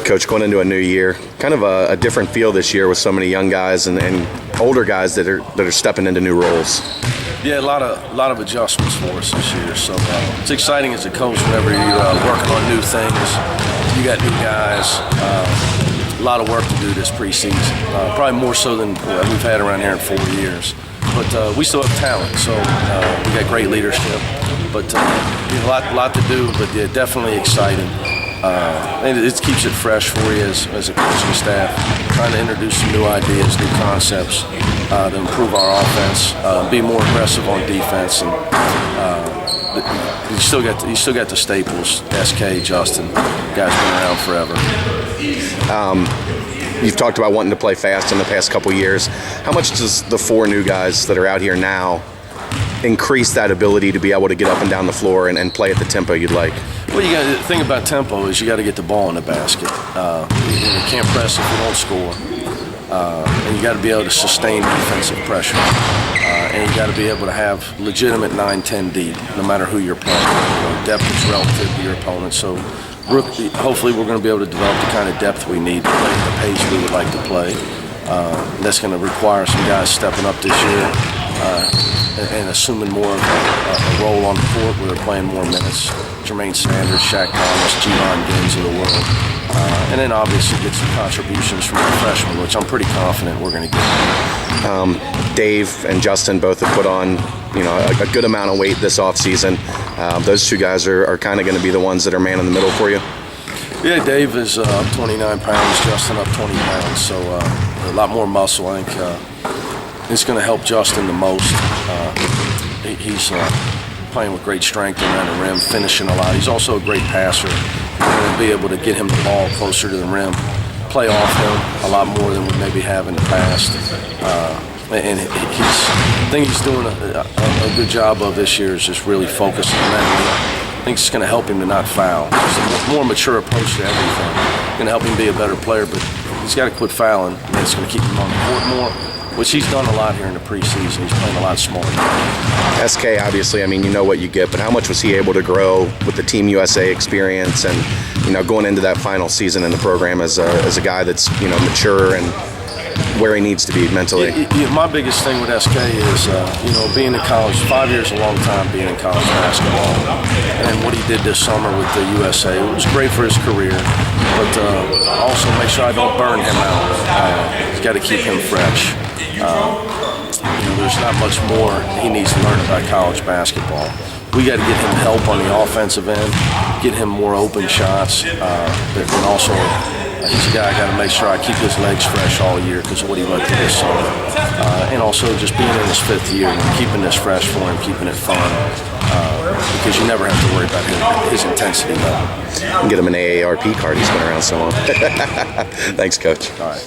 Coach, going into a new year, kind of a different feel this year with so many young guys and older guys that are stepping into new roles. Yeah, a lot of adjustments for us this year. So it's exciting as a coach whenever you're working on new things. You got new guys. A lot of work to do this preseason. Probably more so than we've had around here in 4 years. But we still have talent, so we got great leadership. But a lot to do, but yeah, definitely exciting. And it keeps it fresh for you as a coaching staff, trying to introduce some new ideas, new concepts to improve our offense, be more aggressive on defense, and you still got the staples, SK, Justin, guys been around forever. You've talked about wanting to play fast in the past couple years. How much does the 4 new guys that are out here now increase that ability to be able to get up and down the floor and play at the tempo you'd like? Well, the thing about tempo is you got to get the ball in the basket. You can't press if you don't score. And you got to be able to sustain defensive pressure. And you got to be able to have legitimate 9-10 deep, no matter who you're playing. Depth is relative to your opponent. So hopefully we're going to be able to develop the kind of depth we need to play at the pace we would like to play. That's going to require some guys stepping up this year and assuming more of a role on the court where they're playing more minutes. Jermaine Sanders, Shaq Thomas, G-Ron Gaines of the world. And then obviously get some contributions from the freshmen, which I'm pretty confident we're going to get. Dave and Justin both have put on a good amount of weight this offseason. Those 2 guys are kind of going to be the ones that are man in the middle for you. Yeah, Dave is up 29 pounds, Justin up 20 pounds, so a lot more muscle. I think it's going to help Justin the most. He's playing with great strength around the rim, finishing a lot. He's also a great passer. We're going to be able to get him the ball closer to the rim, play off him a lot more than we maybe have in the past. And I think he's doing a good job of this year is just really focusing on that. I think it's going to help him to not foul. It's a more mature approach to everything. It's going to help him be a better player, but he's got to quit fouling, and it's going to keep him on the court more, which he's done a lot here in the preseason. He's playing a lot smaller. SK, obviously, I mean, you know what you get, but how much was he able to grow with the Team USA experience and, going into that final season in the program as a guy that's, mature and where he needs to be mentally? My biggest thing with SK is, being in college, 5 years is a long time being in college basketball. And what he did this summer with the USA, it was great for his career, but also make sure I don't burn him out. He's got to keep him fresh. There's not much more he needs to learn about college basketball. We got to get him help on the offensive end, get him more open shots, but also he's a guy I got to make sure I keep his legs fresh all year because of what he went through this summer. And also just being in his 5th year and keeping this fresh for him, keeping it fun, because you never have to worry about his intensity level. And get him an AARP card. He's been around so long. Thanks, Coach. All right.